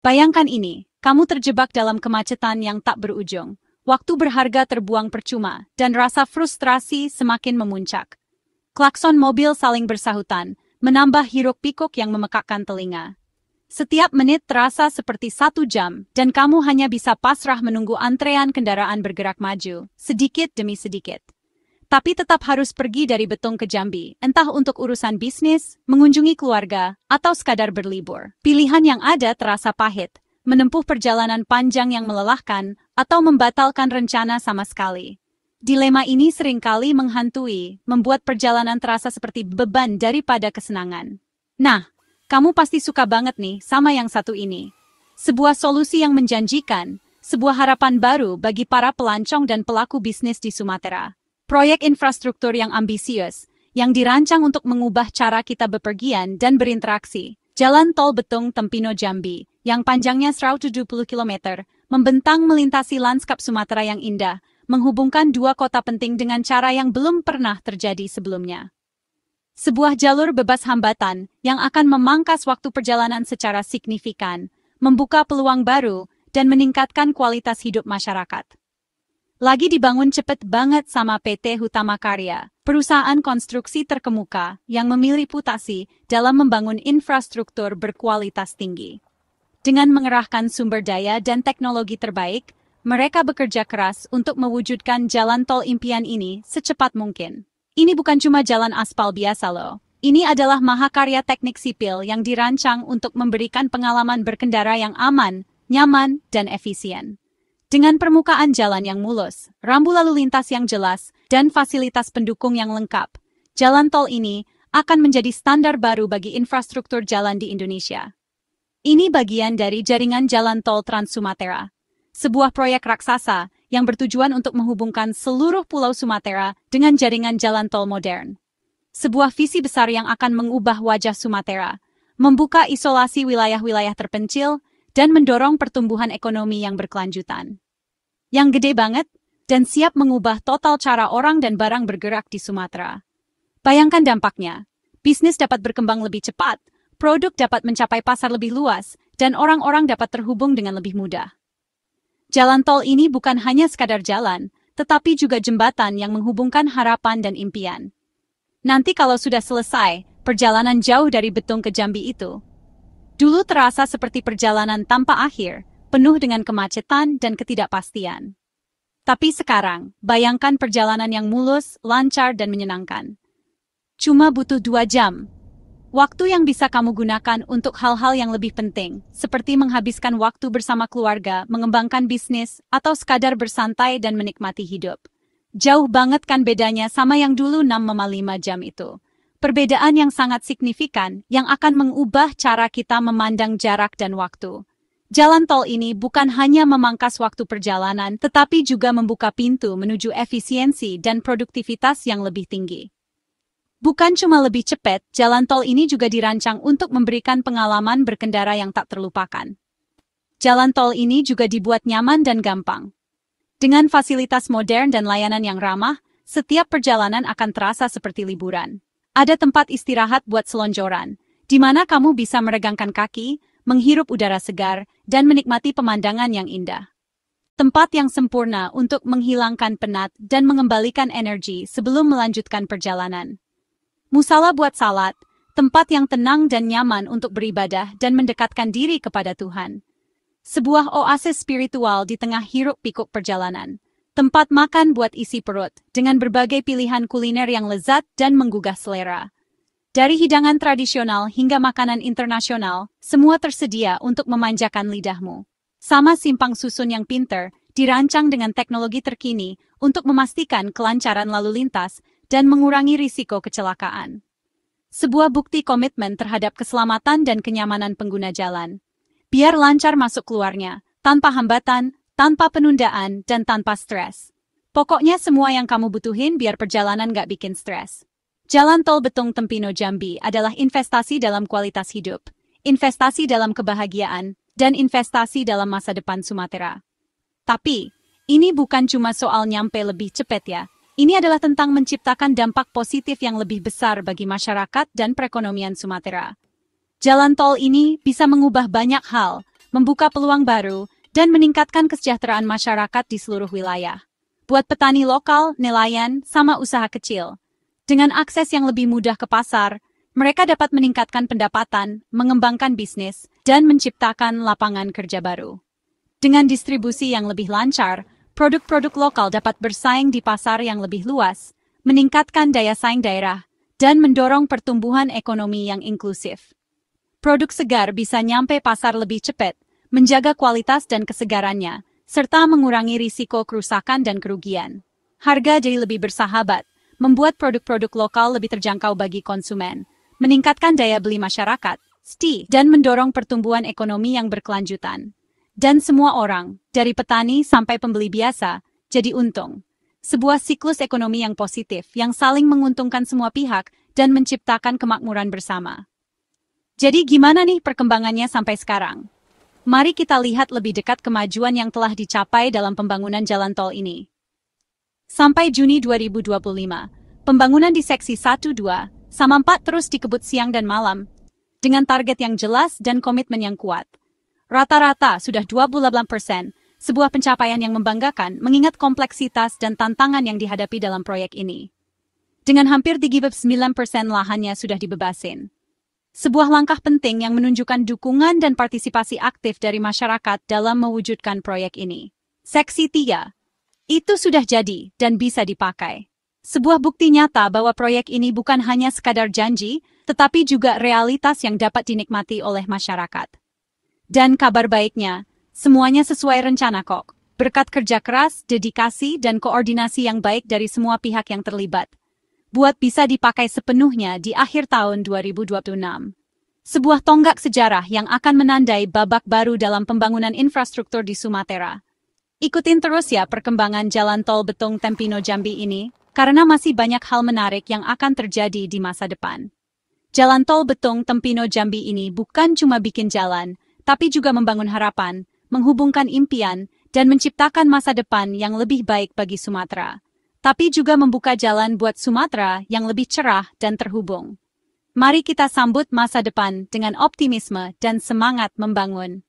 Bayangkan ini, kamu terjebak dalam kemacetan yang tak berujung. Waktu berharga terbuang percuma, dan rasa frustrasi semakin memuncak. Klakson mobil saling bersahutan, menambah hiruk-pikuk yang memekakkan telinga. Setiap menit terasa seperti 1 jam, dan kamu hanya bisa pasrah menunggu antrean kendaraan bergerak maju, sedikit demi sedikit. Tapi tetap harus pergi dari Betung ke Jambi, entah untuk urusan bisnis, mengunjungi keluarga, atau sekadar berlibur. Pilihan yang ada terasa pahit, menempuh perjalanan panjang yang melelahkan, atau membatalkan rencana sama sekali. Dilema ini seringkali menghantui, membuat perjalanan terasa seperti beban daripada kesenangan. Nah, kamu pasti suka banget nih sama yang satu ini. Sebuah solusi yang menjanjikan, sebuah harapan baru bagi para pelancong dan pelaku bisnis di Sumatera. Proyek infrastruktur yang ambisius, yang dirancang untuk mengubah cara kita bepergian dan berinteraksi. Jalan Tol Betung Tempino Jambi, yang panjangnya 170 km, membentang melintasi lanskap Sumatera yang indah, menghubungkan dua kota penting dengan cara yang belum pernah terjadi sebelumnya. Sebuah jalur bebas hambatan yang akan memangkas waktu perjalanan secara signifikan, membuka peluang baru, dan meningkatkan kualitas hidup masyarakat. Lagi dibangun cepet banget sama PT Hutama Karya, perusahaan konstruksi terkemuka yang memiliki reputasi dalam membangun infrastruktur berkualitas tinggi. Dengan mengerahkan sumber daya dan teknologi terbaik, mereka bekerja keras untuk mewujudkan jalan tol impian ini secepat mungkin. Ini bukan cuma jalan aspal biasa loh. Ini adalah mahakarya teknik sipil yang dirancang untuk memberikan pengalaman berkendara yang aman, nyaman, dan efisien. Dengan permukaan jalan yang mulus, rambu lalu lintas yang jelas, dan fasilitas pendukung yang lengkap, jalan tol ini akan menjadi standar baru bagi infrastruktur jalan di Indonesia. Ini bagian dari jaringan jalan tol Trans Sumatera, sebuah proyek raksasa yang bertujuan untuk menghubungkan seluruh pulau Sumatera dengan jaringan jalan tol modern. Sebuah visi besar yang akan mengubah wajah Sumatera, membuka isolasi wilayah-wilayah terpencil, dan mendorong pertumbuhan ekonomi yang berkelanjutan. Yang gede banget, dan siap mengubah total cara orang dan barang bergerak di Sumatera. Bayangkan dampaknya, bisnis dapat berkembang lebih cepat, produk dapat mencapai pasar lebih luas, dan orang-orang dapat terhubung dengan lebih mudah. Jalan tol ini bukan hanya sekadar jalan, tetapi juga jembatan yang menghubungkan harapan dan impian. Nanti kalau sudah selesai, perjalanan jauh dari Betung ke Jambi itu, dulu terasa seperti perjalanan tanpa akhir, penuh dengan kemacetan dan ketidakpastian. Tapi sekarang, bayangkan perjalanan yang mulus, lancar, dan menyenangkan. Cuma butuh 2 jam. Waktu yang bisa kamu gunakan untuk hal-hal yang lebih penting, seperti menghabiskan waktu bersama keluarga, mengembangkan bisnis, atau sekadar bersantai dan menikmati hidup. Jauh banget kan bedanya sama yang dulu 6,5 jam itu. Perbedaan yang sangat signifikan yang akan mengubah cara kita memandang jarak dan waktu. Jalan tol ini bukan hanya memangkas waktu perjalanan, tetapi juga membuka pintu menuju efisiensi dan produktivitas yang lebih tinggi. Bukan cuma lebih cepat, jalan tol ini juga dirancang untuk memberikan pengalaman berkendara yang tak terlupakan. Jalan tol ini juga dibuat nyaman dan gampang. Dengan fasilitas modern dan layanan yang ramah, setiap perjalanan akan terasa seperti liburan. Ada tempat istirahat buat selonjoran, di mana kamu bisa meregangkan kaki, menghirup udara segar, dan menikmati pemandangan yang indah. Tempat yang sempurna untuk menghilangkan penat dan mengembalikan energi sebelum melanjutkan perjalanan. Musala buat salat, tempat yang tenang dan nyaman untuk beribadah dan mendekatkan diri kepada Tuhan. Sebuah oasis spiritual di tengah hiruk-pikuk perjalanan. Tempat makan buat isi perut, dengan berbagai pilihan kuliner yang lezat dan menggugah selera. Dari hidangan tradisional hingga makanan internasional, semua tersedia untuk memanjakan lidahmu. Sama simpang susun yang pinter, dirancang dengan teknologi terkini untuk memastikan kelancaran lalu lintas dan mengurangi risiko kecelakaan. Sebuah bukti komitmen terhadap keselamatan dan kenyamanan pengguna jalan. Biar lancar masuk keluarnya, tanpa hambatan, tanpa penundaan, dan tanpa stres. Pokoknya semua yang kamu butuhin biar perjalanan gak bikin stres. Jalan Tol Betung Tempino Jambi adalah investasi dalam kualitas hidup, investasi dalam kebahagiaan, dan investasi dalam masa depan Sumatera. Tapi, ini bukan cuma soal nyampe lebih cepat ya. Ini adalah tentang menciptakan dampak positif yang lebih besar bagi masyarakat dan perekonomian Sumatera. Jalan tol ini bisa mengubah banyak hal, membuka peluang baru, dan meningkatkan kesejahteraan masyarakat di seluruh wilayah. Buat petani lokal, nelayan, sama usaha kecil. Dengan akses yang lebih mudah ke pasar, mereka dapat meningkatkan pendapatan, mengembangkan bisnis, dan menciptakan lapangan kerja baru. Dengan distribusi yang lebih lancar, produk-produk lokal dapat bersaing di pasar yang lebih luas, meningkatkan daya saing daerah, dan mendorong pertumbuhan ekonomi yang inklusif. Produk segar bisa nyampe pasar lebih cepat, menjaga kualitas dan kesegarannya, serta mengurangi risiko kerusakan dan kerugian. Harga jadi lebih bersahabat, membuat produk-produk lokal lebih terjangkau bagi konsumen, meningkatkan daya beli masyarakat, dan mendorong pertumbuhan ekonomi yang berkelanjutan. Dan semua orang, dari petani sampai pembeli biasa, jadi untung. Sebuah siklus ekonomi yang positif yang saling menguntungkan semua pihak dan menciptakan kemakmuran bersama. Jadi gimana nih perkembangannya sampai sekarang? Mari kita lihat lebih dekat kemajuan yang telah dicapai dalam pembangunan jalan tol ini. Sampai Juni 2025, pembangunan di seksi 1, 2, sama 4 terus dikebut siang dan malam, dengan target yang jelas dan komitmen yang kuat. Rata-rata sudah 28%, sebuah pencapaian yang membanggakan mengingat kompleksitas dan tantangan yang dihadapi dalam proyek ini. Dengan hampir 39% lahannya sudah dibebasin. Sebuah langkah penting yang menunjukkan dukungan dan partisipasi aktif dari masyarakat dalam mewujudkan proyek ini. Seksi 3. Itu sudah jadi dan bisa dipakai. Sebuah bukti nyata bahwa proyek ini bukan hanya sekadar janji, tetapi juga realitas yang dapat dinikmati oleh masyarakat. Dan kabar baiknya, semuanya sesuai rencana kok. Berkat kerja keras, dedikasi, dan koordinasi yang baik dari semua pihak yang terlibat. Buat bisa dipakai sepenuhnya di akhir tahun 2026. Sebuah tonggak sejarah yang akan menandai babak baru dalam pembangunan infrastruktur di Sumatera. Ikutin terus ya perkembangan Jalan Tol Betong Tempino Jambi ini, karena masih banyak hal menarik yang akan terjadi di masa depan. Jalan Tol Betong Tempino Jambi ini bukan cuma bikin jalan, tapi juga membangun harapan, menghubungkan impian, dan menciptakan masa depan yang lebih baik bagi Sumatera. Tapi juga membuka jalan buat Sumatera yang lebih cerah dan terhubung. Mari kita sambut masa depan dengan optimisme dan semangat membangun.